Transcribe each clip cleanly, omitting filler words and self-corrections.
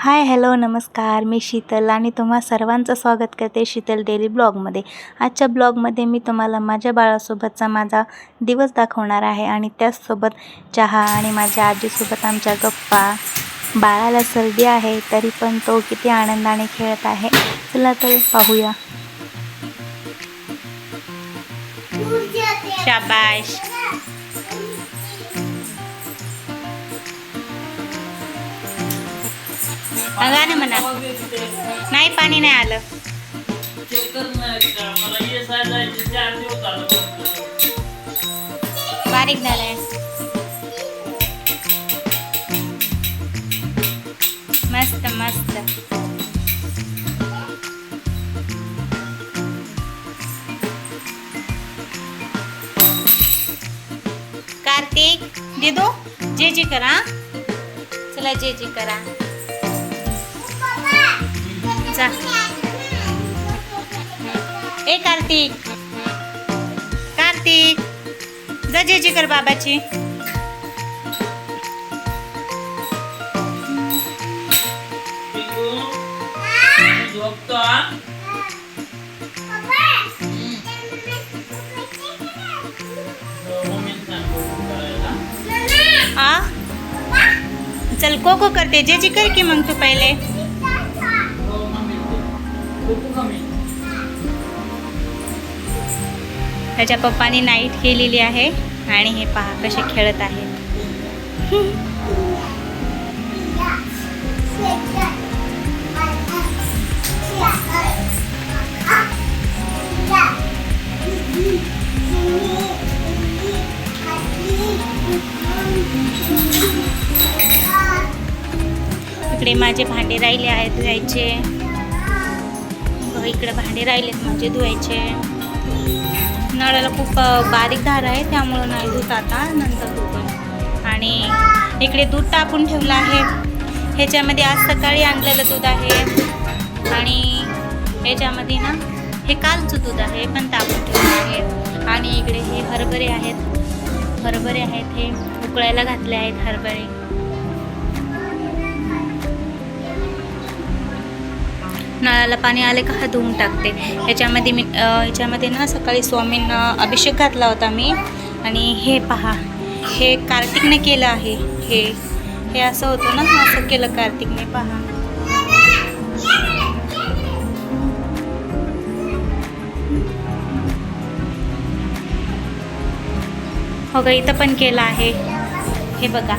Hi hello नमस्कार, मी शीतल आणि तुम्हा सर्वांचं स्वागत करते शीतल डेली ब्लॉगमध्ये। आजच्या ब्लॉगमध्ये मी तुम्हाला माझ्या बाळासोबतचा माझा दिवस दाखवणार आहे आणि त्याचसोबत चहा आणि माझ्या आजीसोबत आमच्या गप्पा। बाळाला सर्दी आहे तरी पण तो किती आनंदाने खेळत आहे, चला तर पाहूया। शाबाश, गाणं म्हणा। नाही, पाणी नाही आलं। बारीक झालंय, मस्त मस्त। कार्तिक दीदू जे जी करा, चला जे जी करा जा। ए कार्तिक, कार्तिक जा जे जी कर बाबाची। चल कोको करते, जे जी कर की मग तू पहिले। त्याच्या पप्पानी नाईट केलेली आहे आणि हे पहा कसे खेळत आहेत। इकडे माझे भांडे राहिले आहेत धुवायचे, इकडे भांडे राहिलेत माझे धुवायचे। नळाला खूप बारीक धार आहे त्यामुळे नाही धुत, आता नंतर धुते। आणि इकडे दूध टाकून ठेवलं आहे, ह्याच्यामध्ये आज सकाळी आणलेलं दूध आहे आणि ह्याच्यामध्ये ना हे कालचं दूध आहे पण टाकून ठेवलं आहे। आणि इकडे हे हरभरे आहेत, हे उकळायला घातले आहेत हरभरे। नळाला पाणी आले का धुवून टाकते। ह्याच्यामध्ये ना सकाळी स्वामींना अभिषेक घातला होता मी। आणि हे पहा, हे कार्तिकने केलं आहे। हे असं होतं ना, असं केलं कार्तिकने, पहा। हो ग, इथं पण केलं आहे, हे बघा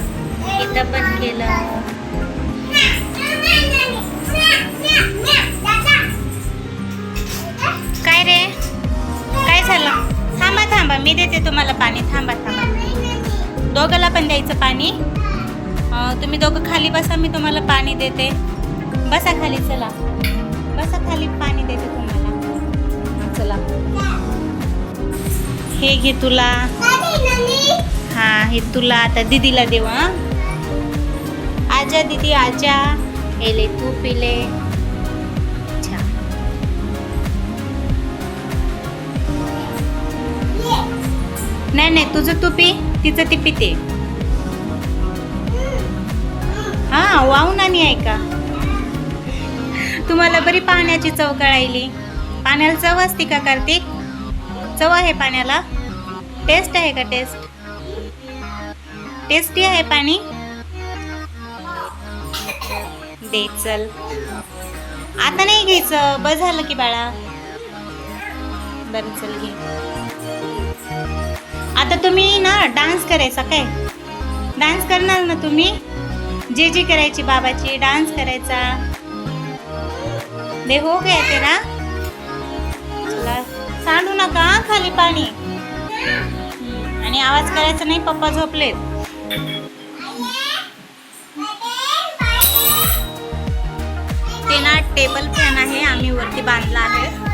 इथं पण केलं। काय रे, काय झालं? थांबा, मी देते तुम्हाला पाणी। थांबा, दोघाला पण द्यायचं पाणी। तुम्ही दोघं खाली बसा, मी तुम्हाला पाणी देते। बसा खाली, चला बसा खाली, पाणी देते तुम्हाला, चला। हे घे तुला, हे तुला। आता दीदीला देऊ। आजा दीदी आजा, हेले तू पिले। नाही, तुझं तू पी, तिचं ती पिते। वाहून आणि आहे का? तुम्हाला बरी पाण्याची चव कळायली। पाण्याला चव असते का कार्तिक? चव आहे पाण्याला? टेस्ट आहे का? टेस्टी आहे पाणी? दे चल, आता नाही घ्यायचं, बस झालं की बाळा। बरं चल घे। आता तुम्ही ना डान्स करायचा, काय डान्स करणार ना तुम्ही? जे जी करायची बाबाची, डान्स करायचा। दे हो गया तेरा, चला सांडू नका खाली पाणी। आणि आवाज करायचा नाही, पप्पा झोपलेत। ते ना टेबल फॅन आहे, आम्ही वरती बांधला आहे।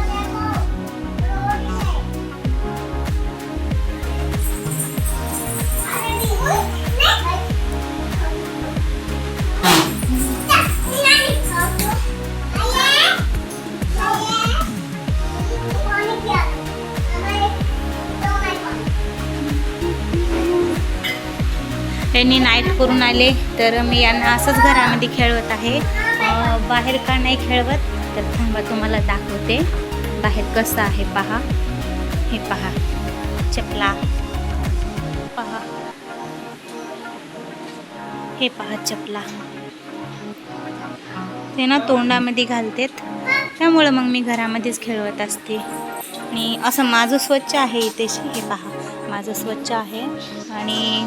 त्यांनी नाईट करून आले तर मी यांना असंच घरामध्ये खेळवत आहे। बाहेर का नाही खेळवत तर थांबा तुम्हाला दाखवते बाहेर कसं आहे पहा. हे पहा चपला पहा, हे पहा चपला ते ना तोंडामध्ये घालतेत, त्यामुळं मग मी घरामध्येच खेळवत असते. आणि असं माझं स्वच्छ आहे इथे. हे पहा माझं स्वच्छ आहे आणि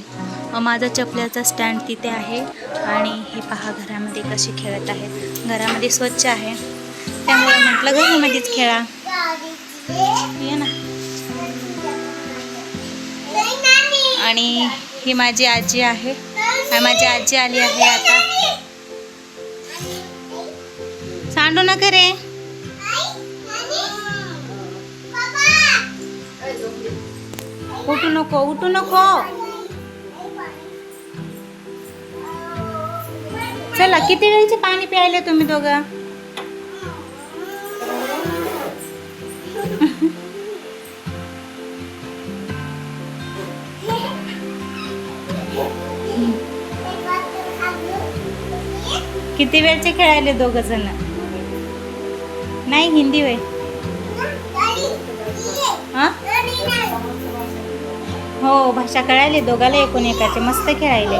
माझा चपल्याचा स्टँड तिथे आहे. आणि हे पहा घरामध्ये कसे खेळत आहेत, घरामध्ये स्वच्छ आहे त्यामुळे म्हटलं घरामध्येच खेळा. ये ना. आणि ही माझी आजी आहे, माझी आजी आली आहे आता. सांडू नका रे. उठू नको, उठू नको. चला किती वेळचे पाणी प्यायले तुम्ही दोघं? किती वेळचे खेळायले दोघ जण? नाही हिंदी वय. हा हो भाषा कळायले दोघाला एकूण एकाचे. मस्त खेळायले.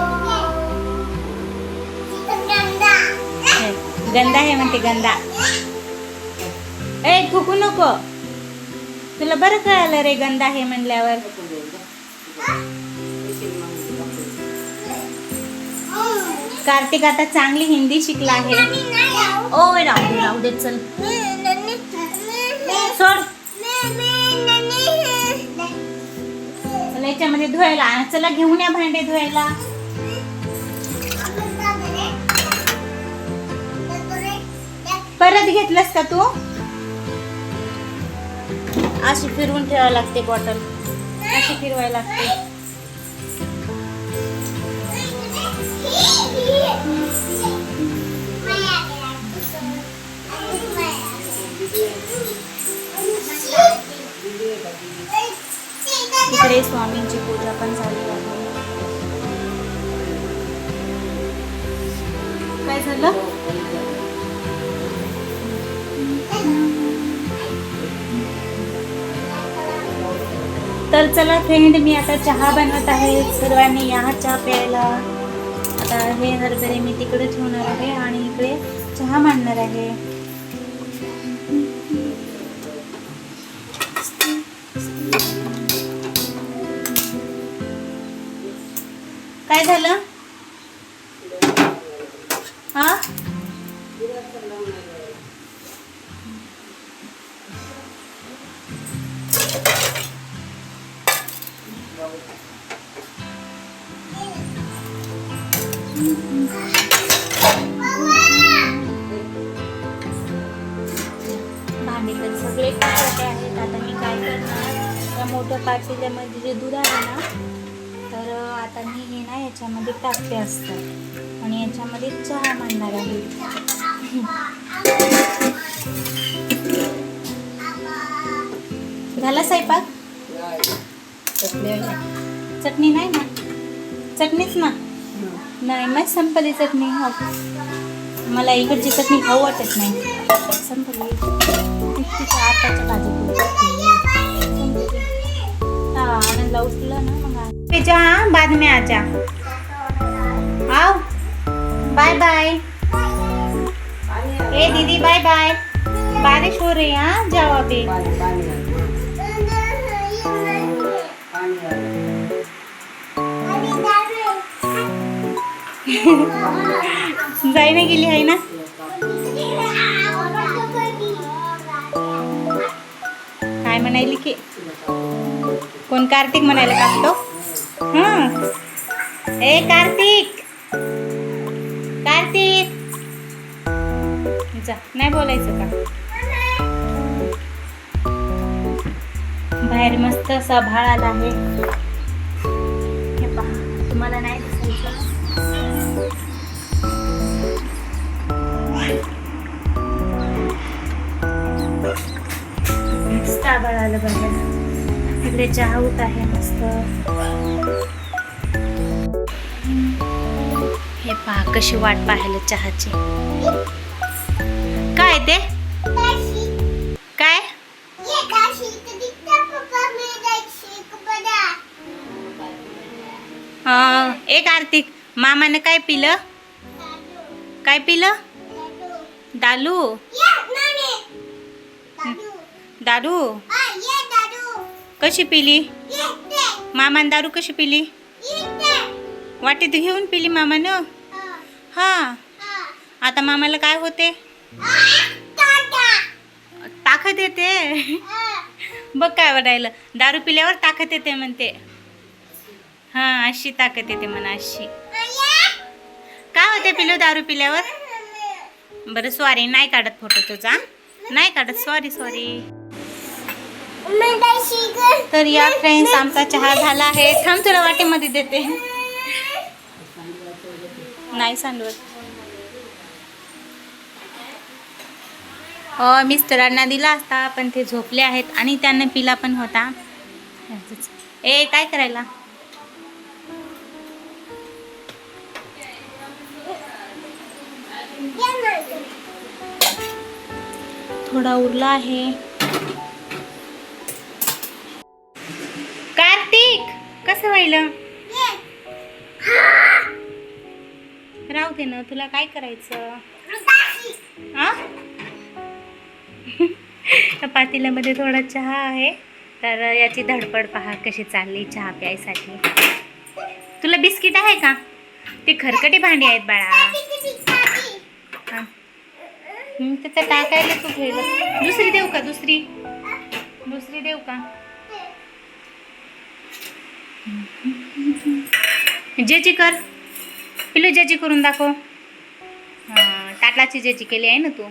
गंदा आहे म्हणते गंदा. ए थुकू नको, तुला बरं कळालं रे गंदा आहे म्हणल्यावर. कार्तिक आता चांगली हिंदी शिकला आहे. ओ राहू दे चल सोड. चला याच्यामध्ये धुवायला, चला घेऊन या भांडे धुवायला. परत घेतलंस का तू? अशी फिरवून ठेवावं लागते बॉटल, अशी फिरवायला लागते. इकडे स्वामींची पूजा पण झाली आहे. काय झालं? तर चला फ्रेंड, मी आता चहा बनवत आहे. सर्वांनी या चहा प्यायला. आता हे हरभरे मी तिकडे ठेवणार आहे आणि इकडे चहा मांडणार आहे. काय झालं? हा भांडे तर सगळे छोटे आहेत. आता मी काय करणार, त्या मोठ्या पातेल्यामध्ये जे दूध आहे ना, तर आता मी हे ना याच्यामध्ये टाकते असतं आणि याच्यामध्ये चहा मांडणार आहे. झाला स्वयंपाक? चटणी नाही ना? चटणीच ना? नाही मग संपली चटणी. हो मला इकडची चटणी खाऊ वाटत नाही. संपली आताच्या भाजी. हाँ आनंद उठलं ना मग जा. बाद में आजा. आओ बाय बाय. ए दीदी बाय बाय. बारिश हो रही है. हाँ जाओ अभी. जायला गेली आहे ना. काय म्हणायली की कोण? कार्तिक म्हणायला कापतो. ए कार्तिक, कार्तिक जा. नाही बोलायचं का? बाहेर मस्त असा भाळ आला आहे. हे पहा, तुम्हाला नाही दिसायचं. मस्त आभाळ आलं बघा. इकडे चहा होत आहे मस्त. हे पहा कशी वाट पाहायला चहाची. काय ते काय एक आर्थिक मामाने काय पिलं काय पिलं दालू दारू कशी पिली मामान दारू कशी पिली वाटीत घेऊन पिली मामानं हा आता मामाला काय होते ताकद येते बघ काय वाटायला दारू पिल्यावर ताकद येते म्हणते हा अशी ताकद येते म्हणा अशी काय होते पिलो दारू पिल्यावर बरं सॉरी नाही काढत फोटो तुझा नाही काढत सॉरी सॉरी तर या फ्रेंड्स आमचा चहा झाला आहे थांब तुला वाटेमध्ये देते नाही सांडवत मिस्टरांना दिला असता पण ते झोपले आहेत आणि त्यांना पिला पण होता ए काय करायला थोडा उरला आहे कार्तिक कसं व्हायलं राहू दे ना तुला काय करायचं पातेल्यामध्ये थोडा चहा आहे तर याची धडपड पहा कशी चालली चहा प्यायसाठी तुला बिस्किट आहे का ते खरकटी भांडी आहेत बाळा त्याचं टाकायला तू घ्यायला दुसरी देऊ का दुसरी देऊ का जेजी कर पिलू जेजी करून दाखव हां ताटलाची जेजी केली आहे ना तू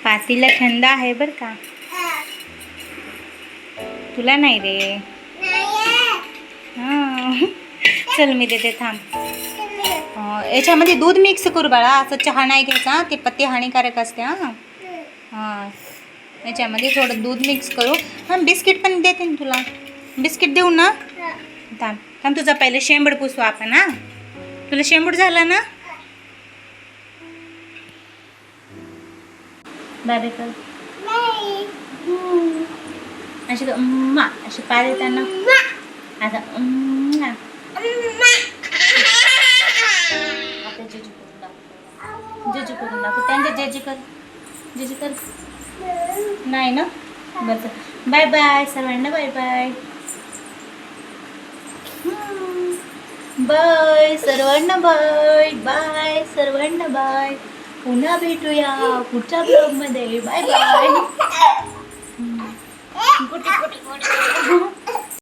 पातीला थंड आहे बर का तुला नाही रे हां चल मी देते थांब याच्यामध्ये दूध मिक्स करू बाळा असं चहा नाही घ्यायचा ते पत्ते हानिकारक असते हां याच्यामध्ये थोडं दूध मिक्स करू हां बिस्किट पण देते ना तुला बिस्किट देऊ ना थांब थांब तुझा पहिले शेंबूड पुसू आपण हां तुला शेंबूड झाला ना बाय कर अशी अशी पाय देताना आता जेजी करून दाखव त्यांचे जेजी कर नाही ना बरं बाय बाय सर्वांना बाय बाय बाय सर्वांना बाय बाय सर्वांना बाय पुन्हा भेटूया पुढच्या ब्लॉगमध्ये बाय बाय